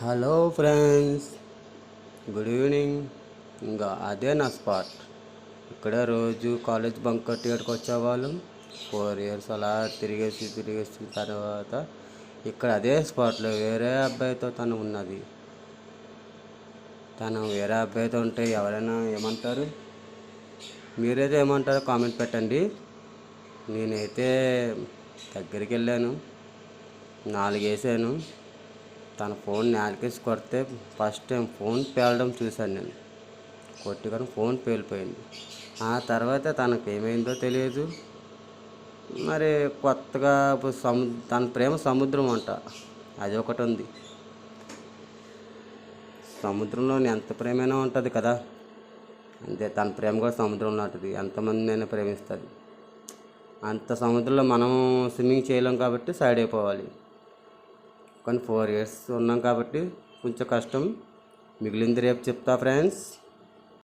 Hello friends, good evening. ఇంకా అదే నా స్పాట్. ఇక్కడ రోజు కాలేజ్ బంక్ కొట్టి ఇక్కడికి వచ్చేవాళ్ళం. 4 ఇయర్స్ అలా తిరిగేసి తర్వాత ఇక్కడ అదే స్పాట్లో వేరే అబ్బాయితో తను ఉన్నది. తను వేరే అబ్బాయితో ఉంటే ఎవరైనా ఏమంటారు? మీరైతే ఏమంటారో కామెంట్ పెట్టండి. నేనైతే దగ్గరికి వెళ్ళాను, 4 వేసాను. తన ఫోన్ నేలకేసి కొడితే ఫస్ట్ టైం ఫోన్ పేలడం చూశాను నేను. కొట్టుకొని ఫోన్ పేలిపోయింది. ఆ తర్వాత తనకు ఏమైందో తెలియదు. మరి కొత్తగా ఇప్పుడు తన ప్రేమ సముద్రం అంట, అది ఒకటి ఉంది. సముద్రంలోని ఎంత ప్రేమైనా ఉంటుంది కదా, అంతే తన ప్రేమ కూడా సముద్రంలో ఉంటుంది. ఎంతమందినైనా ప్రేమిస్తుంది. అంత సముద్రంలో మనం స్విమ్మింగ్ చేయలేం కాబట్టి సైడ్ అయిపోవాలి. కానీ 4 ఇయర్స్ ఉన్నాం కాబట్టి కొంచెం కష్టం. మిగిలింది రేపు చెప్తా ఫ్రెండ్స్.